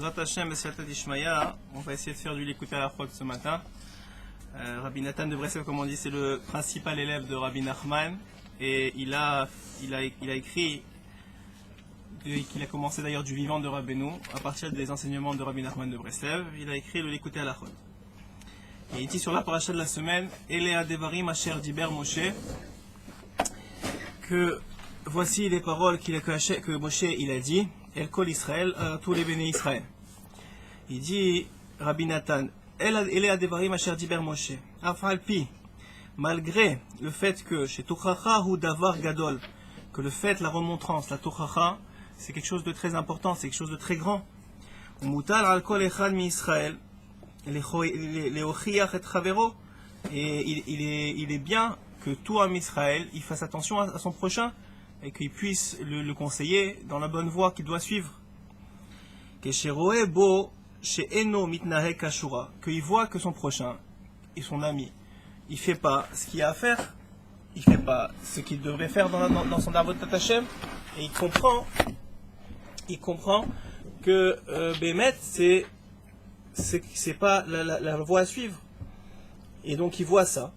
Bezrat Hashem, B'Siyata Dishmaya, on va essayer de faire du l'écouter à la fois ce matin. Rabbi Nathan de Breslev, comme on dit, c'est le principal élève de Rabbi Nachman. Et il a écrit, qu'il a commencé d'ailleurs du vivant de Rabbeinu, à partir des enseignements de Rabbi Nachman de Breslev, il a écrit le l'écouter à la fois. Et il dit sur la paracha de la semaine, Elea Devarim Asher Diber Moshe, que voici les paroles que Moshe il a dit, El Kol Israël, à tous les bénis Israël. Il dit, Rabbi Nathan, Elea Devarim Asher Diber Moshe, Afalpi, malgré le fait que chez Tochacha ou Davar Gadol, que le fait, la remontrance, la Tochacha, c'est quelque chose de très important, c'est quelque chose de très grand. Mutal al Kol Echad mi Israël, et il est bien que tout homme Israël il fasse attention à son prochain et qu'il puisse le conseiller dans la bonne voie qu'il doit suivre. Qu'il voit que son prochain et son ami, il ne fait pas ce qu'il a à faire, il ne fait pas ce qu'il devrait faire dans son avodat Hashem, et il comprend que Bémet c'est pas la voie à suivre, et donc il voit ça.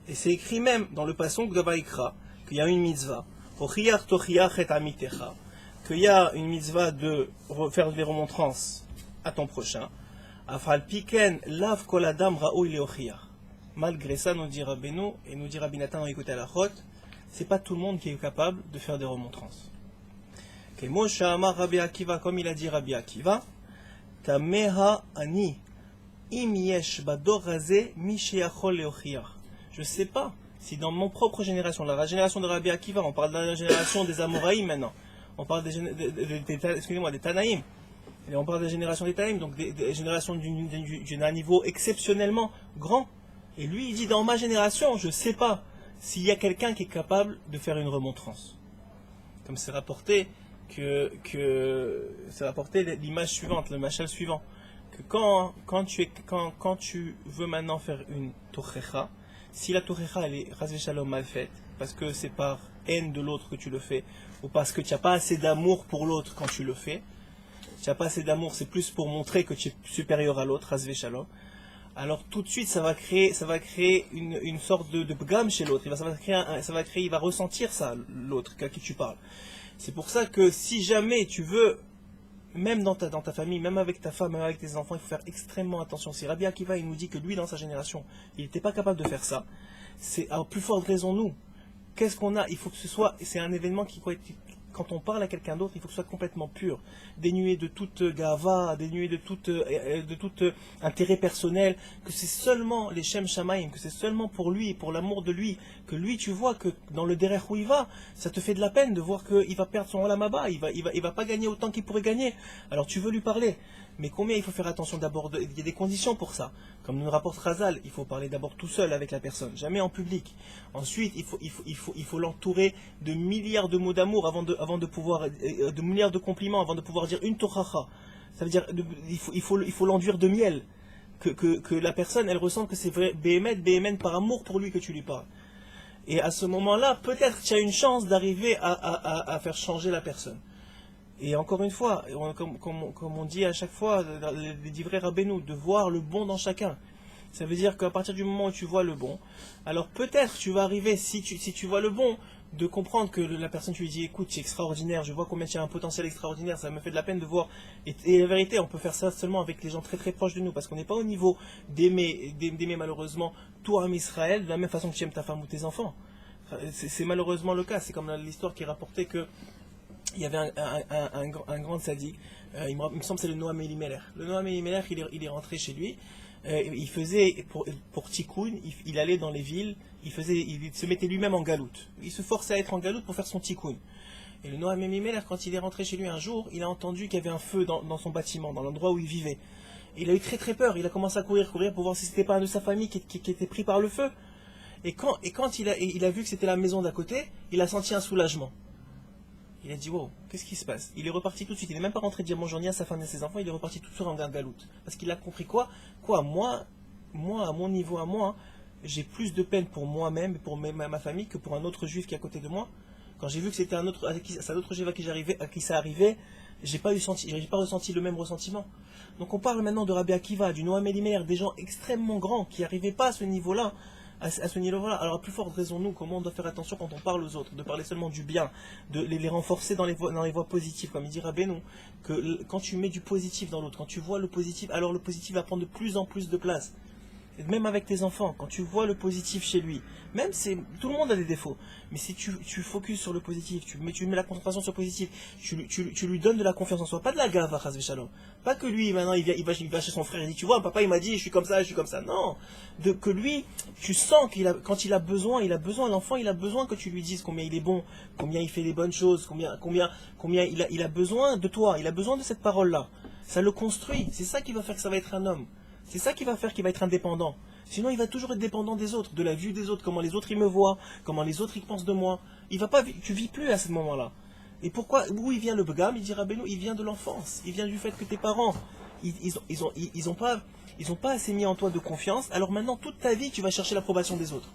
Et c'est écrit même dans le passage de Vaïkra qu'il y a une mitzvah, qu'il y a une mitzvah de faire des remontrances à ton prochain. Malgré ça, nous dit Rabbeinu et nous dit Rabbi Nathan dans l'écoute à la chot, c'est pas tout le monde qui est capable de faire des remontrances. Comme il a dit Rabbi Akiva, Tameha ani im yesh bador razeh mi sheyachol leochiach. Je ne sais pas si dans mon propre génération, la génération de Rabbi Akiva, on parle de la génération des Amoraïm maintenant, on parle des Tanaïm, et on parle de la génération des Tanaïm, donc des générations d'un niveau exceptionnellement grand. Et lui, il dit, dans ma génération, je ne sais pas s'il y a quelqu'un qui est capable de faire une remontrance. Comme c'est rapporté, c'est rapporté l'image suivante, le machal suivant, que quand tu veux maintenant faire une tochecha, si la tochecha elle est rasvé shalom mal faite, parce que c'est par haine de l'autre que tu le fais, ou parce que tu n'as pas assez d'amour pour l'autre quand tu le fais, tu n'as pas assez d'amour, c'est plus pour montrer que tu es supérieur à l'autre, rasvé shalom, alors tout de suite ça va créer une sorte de gamme chez l'autre, il va ressentir ça, l'autre à qui tu parles. C'est pour ça que si jamais tu veux, même dans ta famille, même avec ta femme, même avec tes enfants, il faut faire extrêmement attention. Si Rabbi Akiva il nous dit que lui, dans sa génération, il n'était pas capable de faire ça, c'est à plus forte raison nous. Qu'est-ce qu'on a? Il faut que c'est un événement quand on parle à quelqu'un d'autre, il faut que ce soit complètement pur, dénué de toute gava, dénué de tout intérêt personnel, que c'est seulement les Shem Shamaim, que c'est seulement pour lui, pour l'amour de lui, que lui tu vois que dans le derech où il va, ça te fait de la peine de voir qu'il va perdre son olam haba, il va pas gagner autant qu'il pourrait gagner. Alors tu veux lui parler, mais combien il faut faire attention d'abord, il y a des conditions pour ça. Comme nous rapporte Razal, il faut parler d'abord tout seul avec la personne, jamais en public. Ensuite, il faut l'entourer de milliards de mots d'amour avant de pouvoir, de milliards de compliments avant de pouvoir dire une tochacha. Ça veut dire, il faut l'enduire de miel. Que la personne, elle ressent que c'est vrai, béhémen par amour pour lui que tu lui parles. Et à ce moment-là, peut-être tu as une chance d'arriver à faire changer la personne. Et encore une fois, comme on dit à chaque fois, les divrei Rabbeinu, de voir le bon dans chacun. Ça veut dire qu'à partir du moment où tu vois le bon, alors peut-être tu vas arriver, si tu vois le bon, de comprendre que la personne, tu lui dis, écoute, tu es extraordinaire, je vois combien tu as un potentiel extraordinaire, ça me fait de la peine de voir. Et la vérité, on peut faire ça seulement avec les gens très très proches de nous, parce qu'on n'est pas au niveau d'aimer malheureusement tout un Israël, de la même façon que tu aimes ta femme ou tes enfants. C'est malheureusement le cas, c'est comme l'histoire qui est rapportée que il y avait un grand sadique, il me semble que c'est le Noam Elimelech. Le Noam Elimelech, il est rentré chez lui, il faisait, pour Tikkun, il allait dans les villes, il se mettait lui-même en galoute. Il se forçait à être en galoute pour faire son Tikkun. Et le Noam Elimelech, quand il est rentré chez lui un jour, il a entendu qu'il y avait un feu dans son bâtiment, dans l'endroit où il vivait. Et il a eu très très peur, il a commencé à courir pour voir si c'était pas un de sa famille qui était pris par le feu. Et quand il a vu que c'était la maison d'à côté, il a senti un soulagement. Il a dit, wow, qu'est-ce qui se passe? Il est reparti tout de suite, il n'est même pas rentré dire bonjour ni à sa femme ni à ses enfants, il est reparti tout de suite en galoute. Parce qu'il a compris quoi, moi, à mon niveau, j'ai plus de peine pour moi-même et pour ma famille que pour un autre juif qui est à côté de moi. Quand j'ai vu que c'était un autre juif à qui ça arrivait, j'ai pas ressenti le même ressentiment. Donc on parle maintenant de Rabbi Akiva, du Noam Elimelech, des gens extrêmement grands qui n'arrivaient pas à ce niveau-là. À ce niveau-là. Alors à plus forte raison, nous, comment on doit faire attention quand on parle aux autres, de parler seulement du bien, de les renforcer dans les voies positives, comme il dit Rabbeinu, que quand tu mets du positif dans l'autre, quand tu vois le positif, alors le positif va prendre de plus en plus de place. Et même avec tes enfants, quand tu vois le positif chez lui, même si tout le monde a des défauts, mais si tu focuses sur le positif, tu mets la concentration sur le positif, tu lui donnes de la confiance en soi, pas de la gava, chas v'shalom. Pas que lui, maintenant, il va chez son frère, il dit, tu vois, papa, il m'a dit, je suis comme ça, je suis comme ça. Non. Que lui, tu sens quand il a besoin, l'enfant, il a besoin que tu lui dises combien il est bon, combien il fait les bonnes choses, combien il a besoin de toi, il a besoin de cette parole-là. Ça le construit. C'est ça qui va faire que ça va être un homme. C'est ça qui va faire qu'il va être indépendant. Sinon, il va toujours être dépendant des autres, de la vue des autres, comment les autres ils me voient, comment les autres ils pensent de moi. Tu vis plus à ce moment-là. Et pourquoi, où il vient le bgam? Il dit Rabbeinu, il vient de l'enfance. Il vient du fait que tes parents, ils ont pas assez mis en toi de confiance. Alors maintenant, toute ta vie, tu vas chercher l'approbation des autres.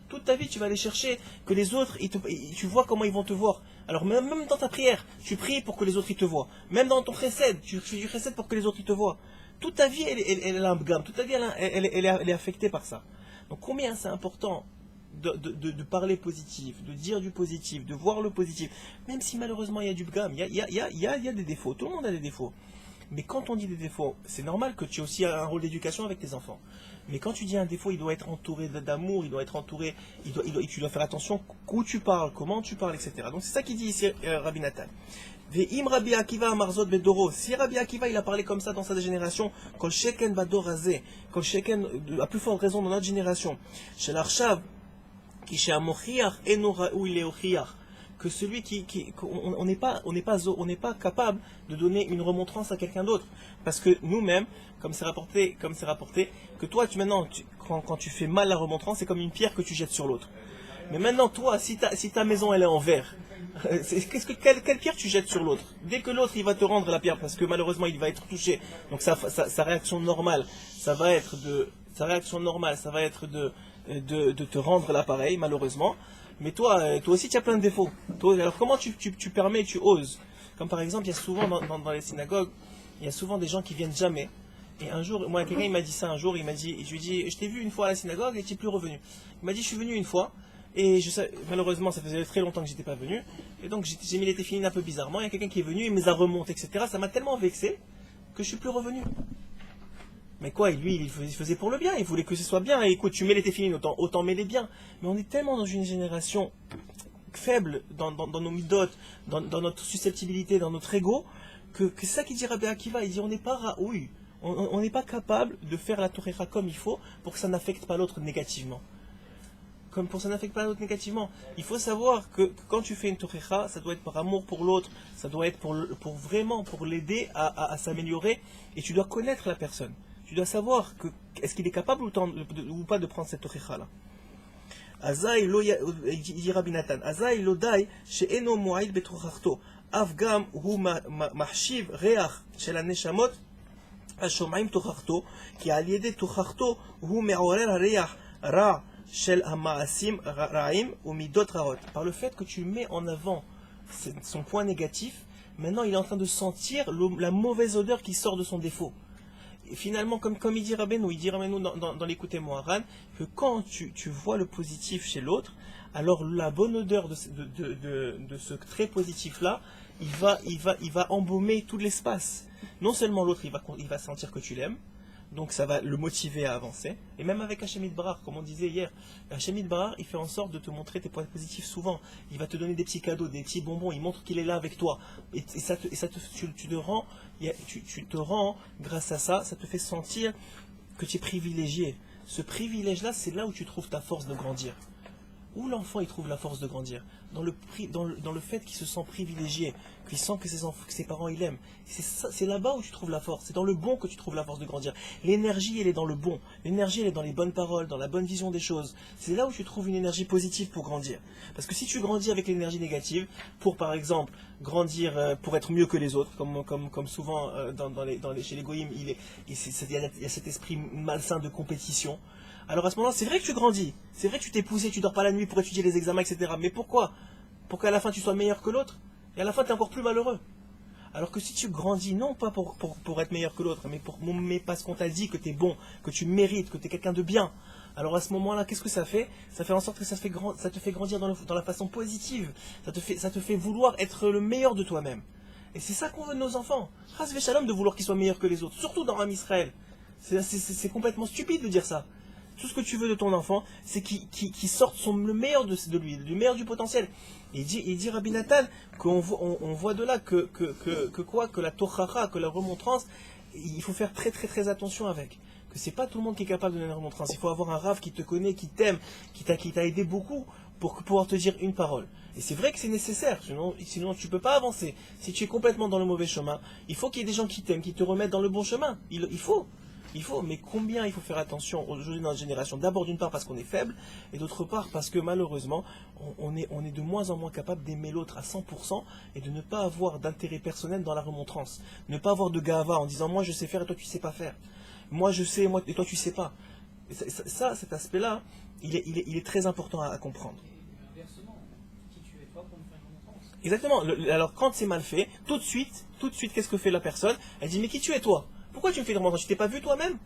Toute ta vie, tu vas aller chercher que les autres, tu vois comment ils vont te voir. Alors même dans ta prière, tu pries pour que les autres ils te voient. Même dans ton chesed, tu fais du chesed pour que les autres ils te voient. Toute ta vie, elle a un bgam. Toute ta vie, elle est affectée par ça. Donc combien c'est important de parler positif, de dire du positif, de voir le positif. Même si malheureusement il y a du bgam, il y a des défauts. Tout le monde a des défauts. Mais quand on dit des défauts, c'est normal que tu aies aussi un rôle d'éducation avec tes enfants. Mais quand tu dis un défaut, il doit être entouré d'amour, il doit être entouré, tu dois faire attention où tu parles, comment tu parles, etc. Donc c'est ça qu'il dit ici Rabbi Nathan. Ve'im Rabbi Akiva Amarzot Bedoro. Si Rabbi Akiva il a parlé comme ça dans sa génération, Kol Sheken Badorazé, Kol Sheken, à plus forte raison dans notre génération, chez l'Arshav, qui chez Amochiach Enora ou il est que celui on n'est pas capable de donner une remontrance à quelqu'un d'autre, parce que nous-mêmes, comme c'est rapporté, que toi, quand tu fais mal la remontrance, c'est comme une pierre que tu jettes sur l'autre. Mais maintenant, toi, si ta maison elle est en verre, quelle pierre tu jettes sur l'autre? Dès que l'autre il va te rendre la pierre, parce que malheureusement il va être touché, donc sa réaction normale, ça va être de te rendre l'appareil, malheureusement. Mais toi aussi tu as plein de défauts. Alors comment tu permets, tu oses? Comme par exemple, il y a souvent dans les synagogues, il y a souvent des gens qui viennent jamais. Et un jour, moi quelqu'un il m'a dit ça un jour, je lui ai dit, je t'ai vu une fois à la synagogue et tu n'es plus revenu. Il m'a dit, je suis venu une fois. Et malheureusement, ça faisait très longtemps que j'étais pas venu. Et donc, j'ai mis les téfilines un peu bizarrement. Il y a quelqu'un qui est venu, il me les a remontés, etc. Ça m'a tellement vexé que je suis plus revenu. Mais quoi, lui, il faisait pour le bien. Il voulait que ce soit bien. Et écoute, tu mets les téfilines, autant mets les bien. Mais on est tellement dans une génération faible dans nos midotes, dans notre susceptibilité, dans notre ego, que c'est ça qu'il dit Rabbi Akiva. Il dit, on n'est pas raoui. On n'est pas capable de faire la torecha comme il faut pour que ça n'affecte pas l'autre négativement. Comme pour ça n'affecte pas l'autre négativement. Il faut savoir que quand tu fais une torecha, ça doit être par amour pour l'autre, ça doit être pour l'aider à s'améliorer, et tu dois connaître la personne. Tu dois savoir est-ce qu'il est capable ou pas de prendre cette torecha là. Azaï lo dit Rabbi Nathan, Azaï lo dai she'eno mo'ail betrochachto, afgam hu mahshiv reach shel haneshamot השומעים תוכחתו, כי על ידי תוכחתו הוא מעורר הריח רע של המעשים רעים ומידות רעות. Par le fait que tu mets en avant son point négatif, maintenant il est en train de sentir la mauvaise odeur qui sort de son défaut. Et finalement, comme il dit Rabbeinu dans l'écouté Moharan, que quand tu vois le positif chez l'autre, alors la bonne odeur de ce trait positif-là, il va embaumer tout l'espace. Non seulement l'autre, il va sentir que tu l'aimes, donc ça va le motiver à avancer. Et même avec Hashem Yitbarach, comme on disait hier, Hashem Yitbarach, il fait en sorte de te montrer tes points positifs souvent. Il va te donner des petits cadeaux, des petits bonbons, il montre qu'il est là avec toi. Et tu te rends, grâce à ça, ça te fait sentir que tu es privilégié. Ce privilège-là, c'est là où tu trouves ta force de grandir. Où l'enfant il trouve la force de grandir? Dans le fait qu'il se sent privilégié, qu'il sent que ses parents il l'aiment. C'est là-bas où tu trouves la force. C'est dans le bon que tu trouves la force de grandir. L'énergie elle est dans le bon. L'énergie elle est dans les bonnes paroles, dans la bonne vision des choses. C'est là où tu trouves une énergie positive pour grandir. Parce que si tu grandis avec l'énergie négative, pour par exemple grandir pour être mieux que les autres, comme souvent chez les goïms, il y a cet esprit malsain de compétition. Alors à ce moment-là, c'est vrai que tu grandis, c'est vrai que tu t'es poussé, tu dors pas la nuit pour étudier les examens, etc. Mais pourquoi? Pour qu'à la fin tu sois meilleur que l'autre, et à la fin tu es encore plus malheureux. Alors que si tu grandis, non pas pour être meilleur que l'autre, mais parce qu'on t'a dit que tu es bon, que tu mérites, que tu es quelqu'un de bien, alors à ce moment-là, qu'est-ce que ça fait? Ça fait en sorte que ça te fait grandir dans la façon positive. Ça te fait vouloir être le meilleur de toi-même. Et c'est ça qu'on veut de nos enfants. Chas Shalom de vouloir qu'ils soient meilleurs que les autres, surtout dans Am Israël. C'est complètement stupide de dire ça. Tout ce que tu veux de ton enfant, c'est qu'il sorte le meilleur de lui, le meilleur du potentiel. Et il dit Rabbi Nathan qu'on voit de là que la tochacha, que la remontrance, il faut faire très très très attention avec. Que c'est pas tout le monde qui est capable de donner une remontrance. Il faut avoir un rave qui te connaît, qui t'aime, qui t'a aidé beaucoup pour pouvoir te dire une parole. Et c'est vrai que c'est nécessaire, sinon tu peux pas avancer. Si tu es complètement dans le mauvais chemin, il faut qu'il y ait des gens qui t'aiment, qui te remettent dans le bon chemin. Il faut, mais combien il faut faire attention aujourd'hui dans notre génération? D'abord d'une part parce qu'on est faible, et d'autre part parce que malheureusement, on est de moins en moins capable d'aimer l'autre à 100% et de ne pas avoir d'intérêt personnel dans la remontrance. Ne pas avoir de gava en disant moi je sais faire et toi tu sais pas faire. Moi je sais, et toi tu sais pas. Et cet aspect-là, il est très important à comprendre. Exactement. Alors quand c'est mal fait, tout de suite, qu'est-ce que fait la personne? Elle dit mais qui tu es toi? Pourquoi tu me fais une remontrance? Tu t'es pas vu toi-même?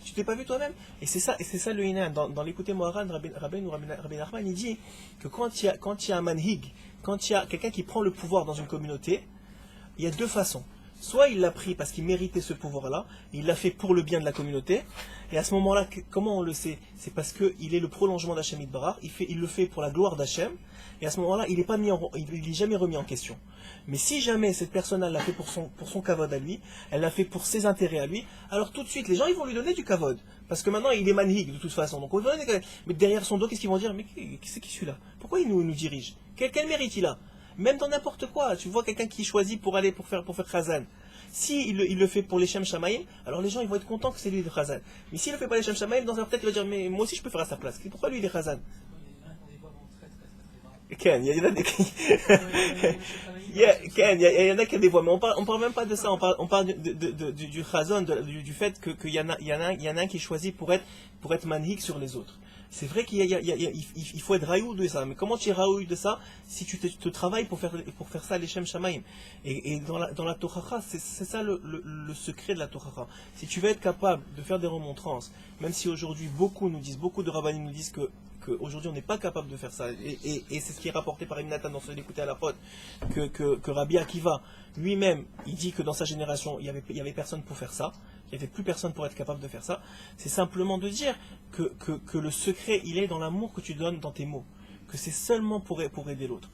Tu t'es pas vu toi-même? Et c'est ça le Inan. Dans l'écouter Moharan, Rabbi Nachman, il dit que quand il y a un manhig, quand il y a quelqu'un qui prend le pouvoir dans une communauté, il y a deux façons. Soit il l'a pris parce qu'il méritait ce pouvoir-là, il l'a fait pour le bien de la communauté, et à ce moment-là, comment on le sait? C'est parce qu'il est le prolongement d'Hachem Yitbarach, il le fait pour la gloire d'Hachem, et à ce moment-là, il n'est jamais remis en question. Mais si jamais cette personne-là l'a fait pour son kavod à lui, elle l'a fait pour ses intérêts à lui, alors tout de suite, les gens ils vont lui donner du kavod, parce que maintenant il est manhig de toute façon, donc on va lui donner, mais derrière son dos, qu'est-ce qu'ils vont dire? Mais c'est qui celui-là? Pourquoi il nous dirige? Quel mérite il a? Même dans n'importe quoi, tu vois quelqu'un qui choisit pour faire Chazan. Si il le fait pour les Shem Shamaim, alors les gens ils vont être contents que c'est lui le Chazan. Mais s'il le fait pas les Shem Shamaim, dans leur tête il va dire mais moi aussi je peux faire à sa place. Pourquoi lui il est Chazan? Ken, il y en a des il y en a qui ont des voix, mais on parle même pas de ça, on parle du Chazon, du fait qu'il y en a un qui est choisi pour être manhig sur les autres. C'est vrai qu'il faut être raoul de ça, mais comment tu es raoul de ça si tu te travailles pour faire ça à l'Eshem Shamaim? Et dans la Tochacha, c'est ça le secret de la Tochacha. Si tu veux être capable de faire des remontrances, même si aujourd'hui beaucoup de rabbanim nous disent qu'aujourd'hui on n'est pas capable de faire ça, et c'est ce qui est rapporté par Ibn Nathan dans ce d'écouter à la pote, que Rabbi Akiva lui-même, il dit que dans sa génération, il y avait personne pour faire ça, il n'y avait plus personne pour être capable de faire ça. C'est simplement de dire que le secret, il est dans l'amour que tu donnes dans tes mots, que c'est seulement pour aider l'autre.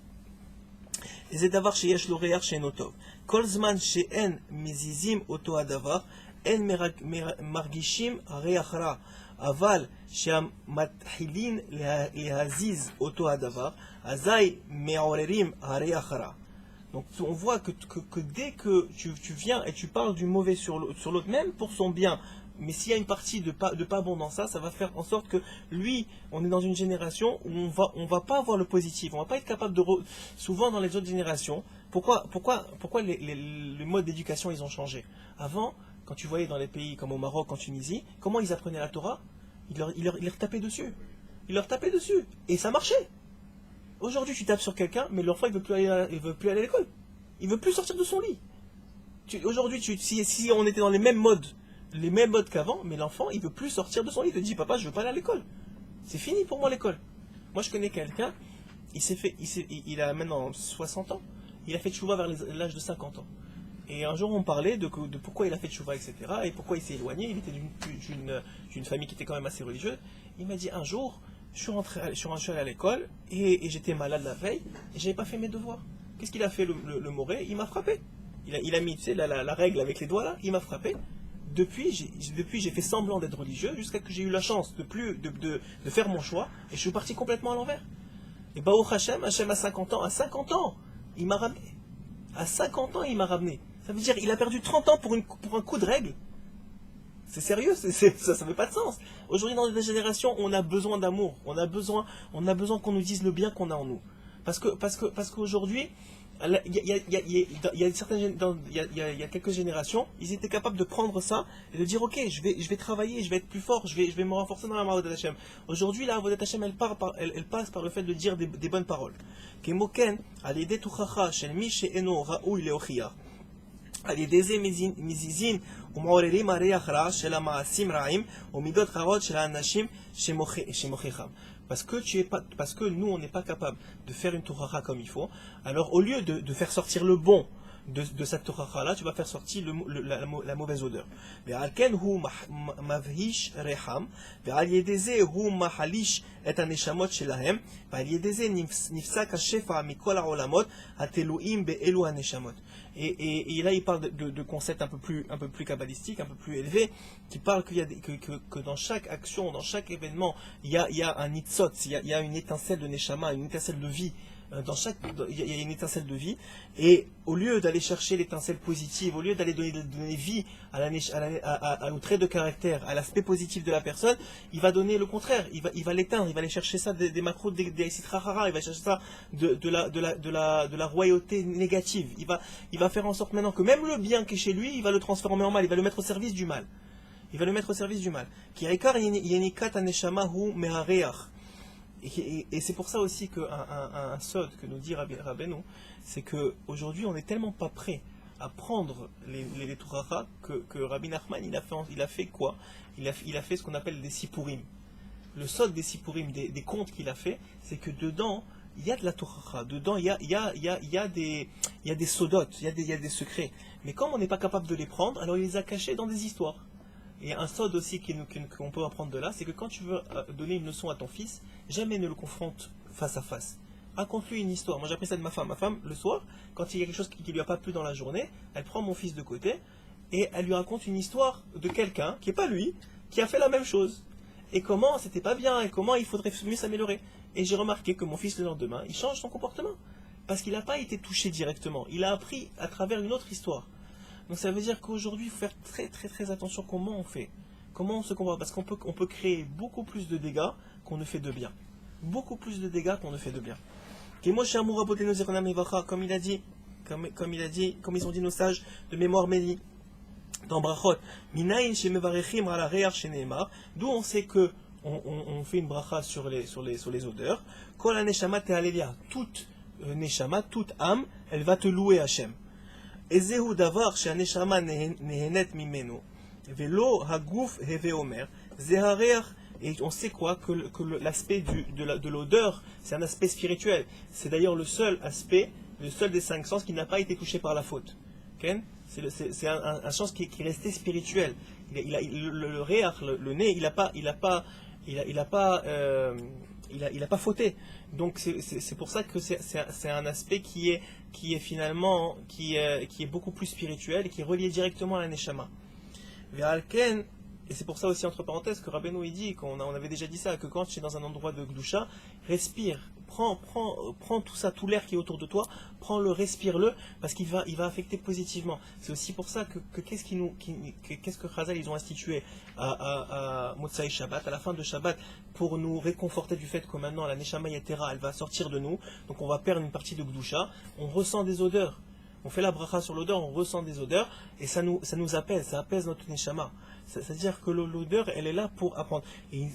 זה דבר שיש לו ריח שאינו טוב. כל זמן שאין מזיזים אותו הדבר, אין מרגישים הריח רע. אבל כשמתחילים להזיז אותו הדבר, אזי מעוררים הריח רע. Donc on voit que dès que tu viens et tu parles du mauvais sur l'autre, même pour son bien, mais s'il y a une partie de pas bon dans ça, ça va faire en sorte que lui, on est dans une génération où on va pas avoir le positif, on va pas être capable souvent dans les autres générations. Pourquoi les modes d'éducation ils ont changé? Avant, quand tu voyais dans les pays comme au Maroc, en Tunisie, comment ils apprenaient la Torah? Ils leur tapaient dessus. Ils leur tapaient dessus. Et ça marchait. Aujourd'hui, tu tapes sur quelqu'un, mais l'enfant, il veut plus aller à l'école. Il veut plus sortir de son lit. Aujourd'hui, si on était dans les mêmes modes qu'avant, mais l'enfant, il veut plus sortir de son lit. Il te dit, papa, je veux pas aller à l'école. C'est fini pour moi l'école. Moi, je connais quelqu'un, il a maintenant 60 ans. Il a fait tchouva vers l'âge de 50 ans. Et un jour, on parlait de pourquoi il a fait tchouva, etc. Et pourquoi il s'est éloigné. Il était d'une famille qui était quand même assez religieuse. Il m'a dit, un jour, je suis allé à l'école et j'étais malade la veille et j'avais pas fait mes devoirs. Qu'est-ce qu'il a fait le moré? Il m'a frappé. Il a mis, tu sais, la règle avec les doigts là, il m'a frappé. Depuis, j'ai fait semblant d'être religieux jusqu'à que j'ai eu la chance de faire mon choix et je suis parti complètement à l'envers. Et bah, au Hachem à 50 ans, il m'a ramené. À 50 ans, il m'a ramené. Ça veut dire il a perdu 30 ans pour un coup de règle. C'est sérieux, ça fait pas de sens. Aujourd'hui, dans les générations, on a besoin d'amour. On a besoin qu'on nous dise le bien qu'on a en nous. Parce qu'aujourd'hui, il y a quelques générations, ils étaient capables de prendre ça et de dire ok, je vais travailler, je vais être plus fort, je vais me renforcer dans la Avodat Hashem. Aujourd'hui, la Avodat Hashem, elle passe par le fait de dire des bonnes paroles. Kemoken, al yedei tuchacha shel mi she'eno ra'ui leochiyah. על ידי זה מזיזין ומעוררים הריח רע של המעשים רעים ומידות רעות של האנשים שמוכיחם. Parce que nous, on n'est pas capable de faire une touracha comme il faut, alors au lieu de faire sortir le bon de cette touracha là, tu vas faire sortir la mauvaise odeur. ועל כן הוא מבהיש ריחם, ועל ידי זה הוא מחליש את הנשמות שלהם, ועל ידי זה נפסק השפע מכל העולמות התלויים באלו הנשמות. Et là, il parle de concepts un peu plus kabbalistiques, un peu plus élevés, qui parlent que dans chaque action, dans chaque événement, il y a un nitzot, il y a une étincelle de neshama, une étincelle de vie. Il y a une étincelle de vie, et au lieu d'aller chercher l'étincelle positive, au lieu d'aller donner vie au trait de caractère, à l'aspect positif de la personne, il va donner le contraire, il va l'éteindre, il va aller chercher ça des macros, des sitrahara, il va chercher ça de la royauté négative. Il va faire en sorte maintenant que même le bien qui est chez lui, il va le transformer en mal, il va le mettre au service du mal. Il va le mettre au service du mal. Et c'est pour ça aussi qu'un sod que nous dit Rabbeinu, c'est qu'aujourd'hui on n'est tellement pas prêt à prendre les touracha que Rabbi Nachman il a fait quoi? Il a fait ce qu'on appelle des sipurim. Le sod des sipurim, des contes qu'il a fait, c'est que dedans il y a de la touracha, dedans il y a des sodotes, il y a des secrets. Mais comme on n'est pas capable de les prendre, alors il les a cachés dans des histoires. Et un sod aussi qu'on peut apprendre de là, c'est que quand tu veux donner une leçon à ton fils, jamais ne le confronte face à face. Raconte-lui une histoire. Moi j'ai appris ça de ma femme. Ma femme, le soir, quand il y a quelque chose qui ne lui a pas plu dans la journée, elle prend mon fils de côté et elle lui raconte une histoire de quelqu'un, qui n'est pas lui, qui a fait la même chose. Et comment c'était pas bien, et comment il faudrait mieux s'améliorer. Et j'ai remarqué que mon fils le lendemain, il change son comportement. Parce qu'il n'a pas été touché directement. Il a appris à travers une autre histoire. Donc ça veut dire qu'aujourd'hui, il faut faire très très très attention comment on fait. Comment on se comporte. Parce qu'on peut créer beaucoup plus de dégâts qu'on ne fait de bien. Beaucoup plus de dégâts qu'on ne fait de bien. Comme il a dit, comme ils ont dit nos sages de mémoire Méli, dans Brachot, d'où on sait que on fait une bracha sur les odeurs. Toute neshama, toute âme, elle va te louer Hachem. וזהו דבר שהנשמה נהנית ממנו, ולא הגוף הווה אומר, זה הריח. Et on sait quoi que l'aspect de l'odeur, c'est un aspect spirituel. C'est d'ailleurs le seul aspect, le seul des 5 sens qui n'a pas été touché par la faute. Okay? C'est un sens qui est resté spirituel. Le réach, le nez, il a pas fauté. Donc c'est pour ça que c'est un aspect qui est finalement qui est beaucoup plus spirituel et qui est relié directement à la neshama. Et c'est pour ça aussi, entre parenthèses, que Rabbeinu il dit, on avait déjà dit ça, que quand tu es dans un endroit de Gdusha, respire, prends tout ça, tout l'air qui est autour de toi, prends-le, respire-le, parce qu'il va affecter positivement. C'est aussi pour ça que qu'est-ce que Chazal ils ont institué à Motsai Shabbat, à la fin de Shabbat, pour nous réconforter du fait que maintenant la Neshama Yetera, elle va sortir de nous, donc on va perdre une partie de Gdusha, on ressent des odeurs. On fait la bracha sur l'odeur, on ressent des odeurs, et ça nous apaise, ça apaise notre neshama. C'est-à-dire que l'odeur, elle est là pour apprendre. Et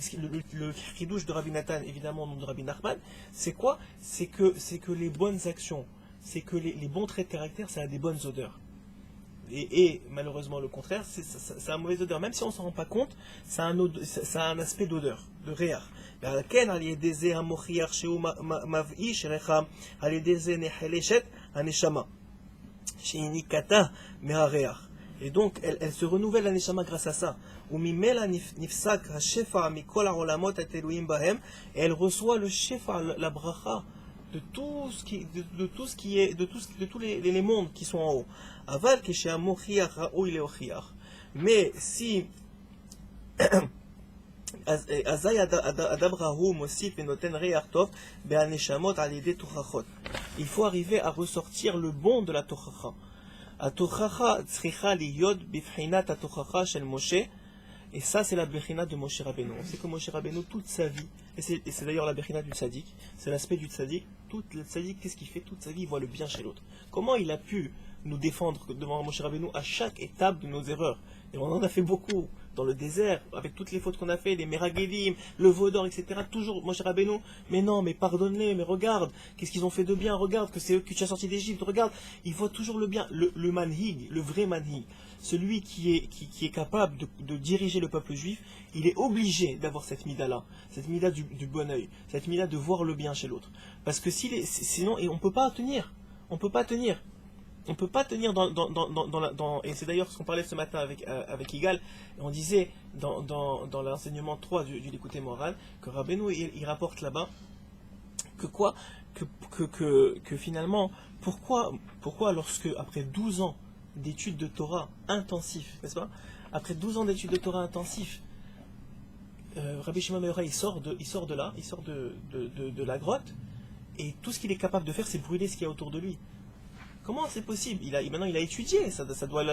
le chidouche de Rabbi Nathan, évidemment au nom de Rabbi Nachman, c'est quoi? C'est que les bonnes actions, c'est que les bons traits de caractère, ça a des bonnes odeurs. Et malheureusement le contraire, ça a une mauvaise odeur. Même si on ne s'en rend pas compte, ça a un aspect d'odeur, de réach. Et donc elle se renouvelle la neshama grâce à ça. Et elle reçoit le shefa, la bracha de tous les mondes qui sont en haut. Mais si il faut arriver à ressortir le bon de la tochacha. Et ça c'est la bechina de Moshe Rabbeinu. On sait que Moshe Rabbeinu toute sa vie, et c'est d'ailleurs la bechina du tzaddik, c'est l'aspect du tzaddik. Tout le tzaddik, qu'est-ce qu'il fait? Toute sa vie il voit le bien chez l'autre. Comment il a pu nous défendre devant Moshe Rabbeinu à chaque étape de nos erreurs? Et on en a fait beaucoup. dans le désert, avec toutes les fautes qu'on a fait, les Meragelim, le veau d'or, etc. Toujours, Moshe Rabbeinu, mais non, mais pardonne-les, mais regarde, qu'est-ce qu'ils ont fait de bien, regarde, que c'est eux que tu as sorti d'Égypte, regarde, ils voient toujours le bien. Le manhig, le vrai manhig, celui qui est capable de diriger le peuple juif, il est obligé d'avoir cette mida-là, cette mida du bon œil, cette mida de voir le bien chez l'autre. Parce que sinon, et on ne peut pas tenir, on ne peut pas tenir. On ne peut pas tenir et c'est d'ailleurs ce qu'on parlait ce matin avec Igal, et on disait dans l'enseignement 3 du l'écouter moral, que Rabbeinu il rapporte là-bas que quoi que finalement, pourquoi lorsque, après 12 ans d'études de Torah intensifs, n'est-ce pas, après 12 ans d'études de Torah intensifs, Rabbi Shimon ben Yochai il sort de là, il sort de la grotte, et tout ce qu'il est capable de faire, c'est brûler ce qu'il y a autour de lui. Comment c'est possible? Maintenant il a étudié, ça doit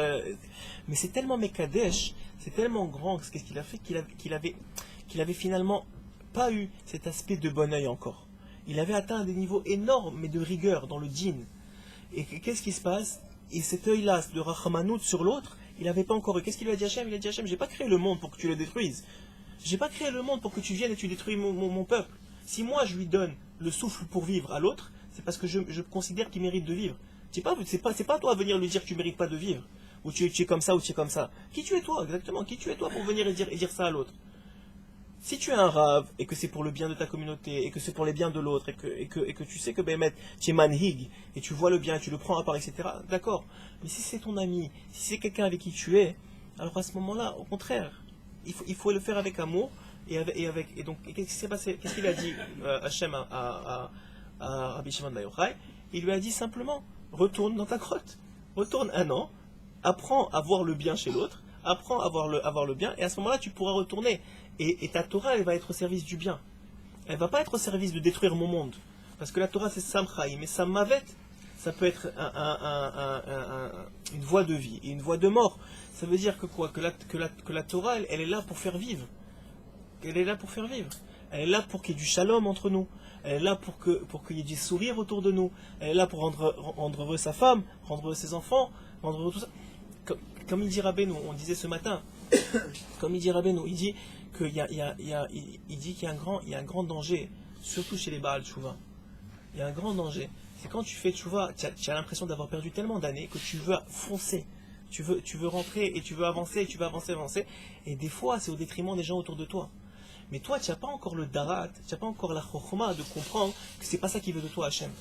mais c'est tellement Mekadesh, c'est tellement grand, qu'est-ce qu'il a fait, qu'il avait finalement pas eu cet aspect de bon œil encore. Il avait atteint des niveaux énormes, mais de rigueur dans le djinn. Et qu'est-ce qui se passe? Et cet œil-là, de Rachamanout sur l'autre, il n'avait pas encore eu. Qu'est-ce qu'il a dit à Hachem? Il a dit à Hachem, j'ai pas créé le monde pour que tu le détruises. J'ai pas créé le monde pour que tu viennes et tu détruis mon peuple. Si moi je lui donne le souffle pour vivre à l'autre, c'est parce que je considère qu'il mérite de vivre. C'est pas toi à venir lui dire que tu mérites pas de vivre, ou tu es comme ça, ou tu es comme ça. Qui tu es toi, exactement? Qui tu es toi pour venir et dire ça à l'autre? Si tu es un rave, et que c'est pour le bien de ta communauté, et que c'est pour les biens de l'autre, et que tu sais que Bémet, tu es manhig, et tu vois le bien, et tu le prends à part, etc., d'accord. Mais si c'est ton ami, si c'est quelqu'un avec qui tu es, alors à ce moment-là, au contraire, il faut le faire avec amour, et donc, qu'est-ce qui s'est passé? Qu'est-ce qu'il a dit Hachem à Rabbi Shimon ben Yochai? Il lui a dit simplement, retourne dans ta grotte, retourne un an, apprends à voir le bien chez l'autre, apprends à voir le bien, et à ce moment-là, tu pourras retourner. Et ta Torah, elle va être au service du bien. Elle va pas être au service de détruire mon monde. Parce que la Torah, c'est Samchaï, mais Sammavet, ça peut être une voie de vie et une voie de mort. Ça veut dire que quoi? Que la Torah, elle est là pour faire vivre. Elle est là pour faire vivre. Elle est là pour qu'il y ait du shalom entre nous. Elle est là pour qu'il y ait du sourire autour de nous. Elle est là pour rendre heureux sa femme, rendre heureux ses enfants, rendre heureux tout ça. Comme il dit Rabbeinu, on disait ce matin, comme il dit Rabbeinu, il dit qu'il y a un grand danger, surtout chez les Baal Tchouva. Il y a un grand danger. C'est quand tu fais Tchouva, tu as l'impression d'avoir perdu tellement d'années que tu veux foncer. Tu veux rentrer et tu veux avancer, et tu veux avancer. Et des fois, c'est au détriment des gens autour de toi. Mais toi, tu n'as pas encore le darat, tu n'as pas encore la chokhma de comprendre que c'est pas ça qu'il veut de toi, Hachem.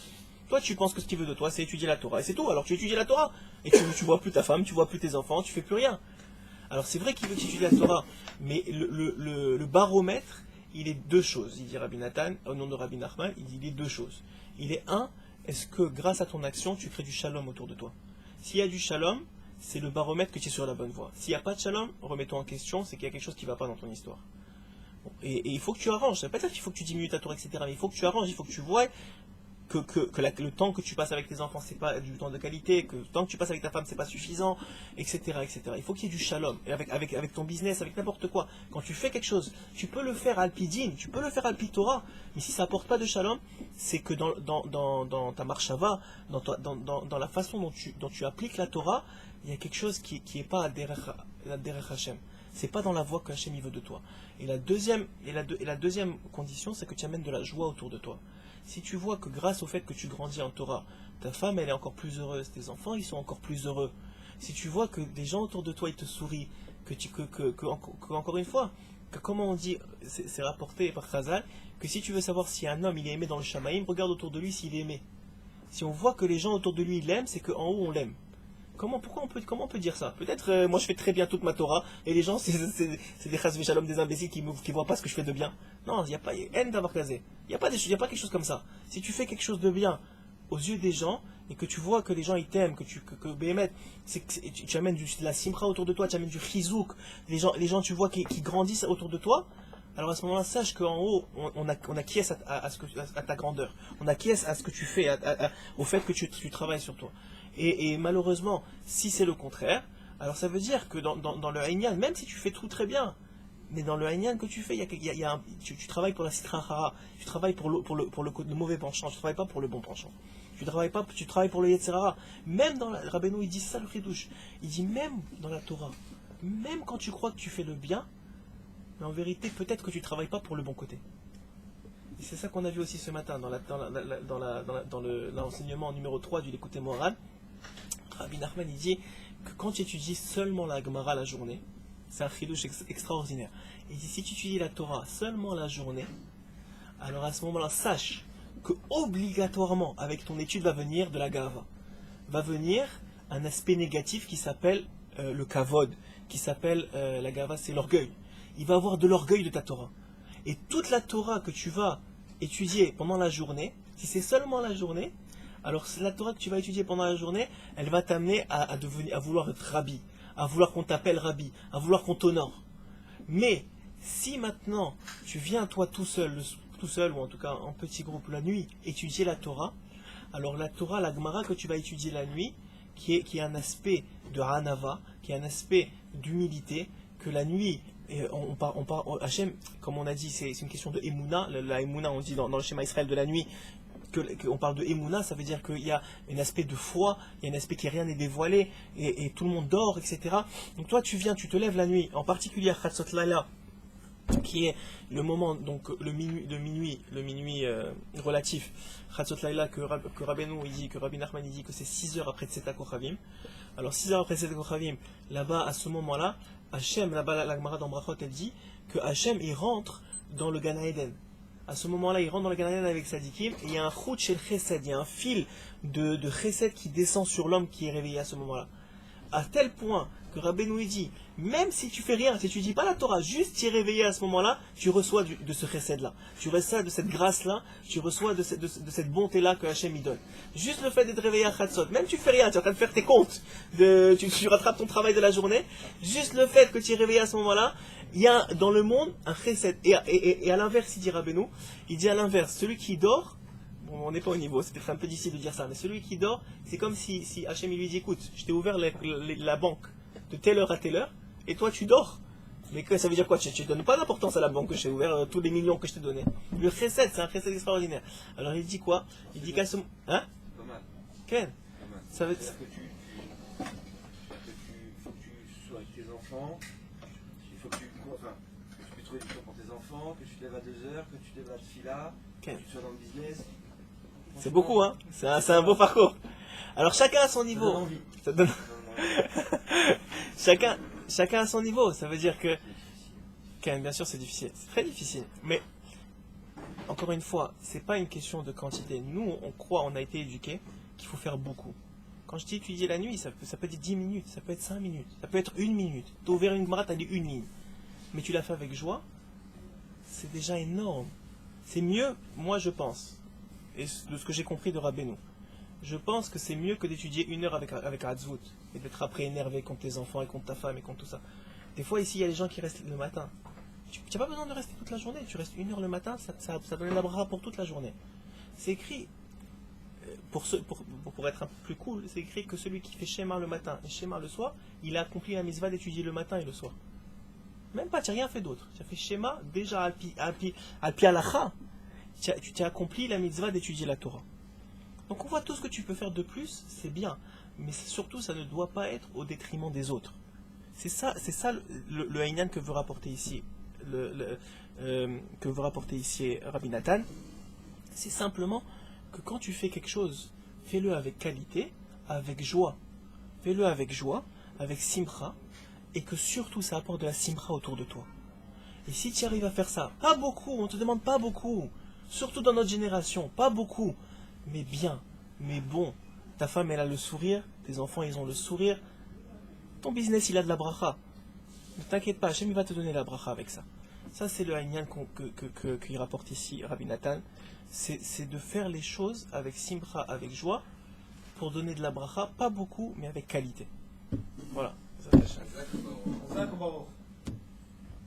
Toi, tu penses que ce qu'il veut de toi, c'est étudier la Torah. Et c'est tout. Alors, tu étudies la Torah. Et tu vois plus ta femme, tu vois plus tes enfants, tu fais plus rien. Alors, c'est vrai qu'il veut que tu étudies la Torah. Mais le baromètre, il est deux choses. Il dit Rabbi Nathan, au nom de Rabbi Nachman, il est deux choses. Il est un, est-ce que grâce à ton action, tu crées du shalom autour de toi? S'il y a du shalom, c'est le baromètre que tu es sur la bonne voie. S'il n'y a pas de shalom, remets-toi en question, c'est qu'il y a quelque chose qui ne va pas dans ton histoire. Et il faut que tu arranges. Ça ne veut pas dire qu'il faut que tu diminues ta Torah, etc. Mais il faut que tu arranges, il faut que tu vois que le temps que tu passes avec tes enfants, c'est pas du temps de qualité, que le temps que tu passes avec ta femme, c'est pas suffisant, etc., etc. Il faut qu'il y ait du shalom. Et avec ton business, avec n'importe quoi. Quand tu fais quelque chose, tu peux le faire alpidine, tu peux le faire alpitora, mais si ça apporte pas de shalom, c'est que dans ta marshava, dans la façon dont tu appliques la Torah, il y a quelque chose qui est pas à derech Hashem. C'est pas dans la voie que Hashem il veut de toi. Et la deuxième condition, c'est que tu amènes de la joie autour de toi. Si tu vois que grâce au fait que tu grandis en Torah, ta femme elle est encore plus heureuse, tes enfants ils sont encore plus heureux. Si tu vois que des gens autour de toi ils te sourient, encore une fois, que comment on dit, c'est rapporté par Chazal, que si tu veux savoir si un homme il est aimé dans le Shamaïm, regarde autour de lui s'il est aimé. Si on voit que les gens autour de lui l'aiment, c'est qu'en haut on l'aime. Comment on peut dire ça? Peut-être moi je fais très bien toute ma Torah et les gens c'est des chas v'shalom, des imbéciles qui voient pas ce que je fais de bien. Non, il n'y a pas haine d'avoir casé. Il n'y a pas quelque chose comme ça. Si tu fais quelque chose de bien aux yeux des gens et que tu vois que les gens ils t'aiment, que Béhémet, tu amènes de la simra autour de toi, tu amènes du chizouk, les gens tu vois qui grandissent autour de toi, alors à ce moment-là sache qu'en haut on acquiesce à ta grandeur, on acquiesce à ce que tu fais, au fait que tu travailles sur toi. Et malheureusement, si c'est le contraire, alors ça veut dire que dans le Haïnyan, même si tu fais tout très bien, mais dans le Haïnyan que tu fais, tu travailles pour la Sitra Hara, tu travailles pour le mauvais penchant, tu ne travailles pas pour le bon penchant. Tu travailles pour le Yetzirah. Même dans Rabbeinu, il dit ça le Chidouche. Il dit même dans la Torah, même quand tu crois que tu fais le bien, mais en vérité, peut-être que tu ne travailles pas pour le bon côté. Et c'est ça qu'on a vu aussi ce matin dans l'enseignement numéro 3 du l'écouter moral. Rabbi Nachman il dit que quand tu étudies seulement la Gemara la journée, c'est un chidouche extraordinaire. Il dit si tu étudies la Torah seulement la journée, alors à ce moment-là, sache que obligatoirement, avec ton étude, va venir de la gava. Va venir un aspect négatif qui s'appelle le kavod, qui s'appelle la gava, c'est l'orgueil. Il va avoir de l'orgueil de ta Torah. Et toute la Torah que tu vas étudier pendant la journée, si c'est seulement la journée, alors la Torah que tu vas étudier pendant la journée, elle va t'amener à vouloir être rabbi, à vouloir qu'on t'appelle rabbi, à vouloir qu'on t'honore. Mais si maintenant tu viens toi tout seul, ou en tout cas en petit groupe la nuit, étudier la Torah, alors la Torah, la Gemara que tu vas étudier la nuit, qui est un aspect de Hanava, qui est un aspect d'humilité, que la nuit, Hachem, comme on a dit, c'est une question de Emouna. La Emouna, on dit dans le schéma Israël de la nuit, qu'on parle de Emouna, ça veut dire qu'il y a un aspect de foi, il y a un aspect qui rien n'est dévoilé, et tout le monde dort, etc. Donc toi, tu te lèves la nuit, en particulier à Chatzot Laila, qui est le moment, donc le minuit relatif, Chatzot Laila, que Rabbeinu il dit, que Rabbi Nachman il dit que c'est 6 heures après Tzeta Kochavim. Alors 6 heures après Tzeta Kochavim, là-bas, à ce moment-là, Hachem, là-bas, la Gemara dans Brachot, elle dit que Hachem, il rentre dans le Gan Eden. À ce moment-là, il rentre dans le Gan Eden avec Sadikim, et il y a un chut shel chesed, il y a un fil de chesed qui descend sur l'homme qui est réveillé à ce moment-là. À tel point que Rabbeinu dit, même si tu fais rien, si tu dis pas la Torah, juste t'y réveiller à ce moment-là, tu reçois de ce chesed-là. Tu reçois de cette grâce-là, tu reçois de cette bonté-là que Hachem y donne. Juste le fait d'être réveillé à Chatzot, même tu fais rien, tu es en train de faire tes comptes, tu rattrapes ton travail de la journée, juste le fait que tu es réveillé à ce moment-là, il y a dans le monde un chesed. Et à l'inverse, il dit Rabbeinu, il dit à l'inverse, celui qui dort, bon, on n'est pas au niveau, c'est peut-être un peu difficile de dire ça, mais celui qui dort, c'est comme si Hachem lui dit, écoute, je t'ai ouvert la banque de telle heure à telle heure, et toi tu dors. Mais ça veut dire quoi? Tu ne donnes pas d'importance à la banque que je t'ai ouvert, tous les millions que je t'ai donnés. Le chesed, c'est un chesed extraordinaire. Alors il dit quoi? Il dit qu'à ce moment... Hein? Pas mal. Quel? Ça veut dire... Il faut que tu sois avec tes enfants, il faut que tu puisses trouver du temps pour tes enfants, que tu te lèves à 2 heures, que tu te lèves à Tfila, que tu sois dans le business. C'est beaucoup, hein? C'est un beau parcours. Alors chacun à son niveau. Ça donne envie. Ça donne... chacun à son niveau. Ça veut dire que... Bien sûr, c'est difficile. C'est très difficile. Mais, encore une fois, c'est pas une question de quantité. Nous, on a été éduqués qu'il faut faire beaucoup. Quand je dis étudier la nuit, ça peut être 10 minutes, ça peut être 5 minutes, ça peut être 1 minute. Tu as ouvert une Gemara, tu as lu une ligne. Mais tu l'as fait avec joie, c'est déjà énorme. C'est mieux, moi je pense, et de ce que j'ai compris de Rabbeinu, je pense que c'est mieux que d'étudier 1 heure avec Hatzvut, et d'être après énervé contre tes enfants et contre ta femme et contre tout ça. Des fois ici, il y a des gens qui restent le matin. Tu n'as pas besoin de rester toute la journée, tu restes 1 heure le matin, ça donne la bracha pour toute la journée. C'est écrit, pour être un peu plus cool, c'est écrit que celui qui fait Shema le matin et Shema le soir, il a accompli la mitzvah d'étudier le matin et le soir. Même pas, tu n'as rien fait d'autre. Tu as fait Shema, déjà alpi halacha. Tu as accompli la mitzvah d'étudier la Torah. Donc on voit tout ce que tu peux faire de plus, c'est bien. Mais surtout, ça ne doit pas être au détriment des autres. C'est ça le Haïnan que veut rapporter ici. Que veut rapporter ici Rabbi Nathan. C'est simplement que quand tu fais quelque chose, fais-le avec qualité, avec joie. Fais-le avec joie, avec simcha, et que surtout ça apporte de la simcha autour de toi. Et si tu arrives à faire ça, pas beaucoup, on ne te demande pas beaucoup, surtout dans notre génération, pas beaucoup, mais bien, mais bon. Ta femme elle a le sourire, tes enfants ils ont le sourire, ton business il a de la bracha. Ne t'inquiète pas, Hachem il va te donner la bracha avec ça. Ça c'est le haïnyan qu'il rapporte ici Rabbi Nathan, c'est de faire les choses avec simcha, avec joie, pour donner de la bracha, pas beaucoup, mais avec qualité. Voilà.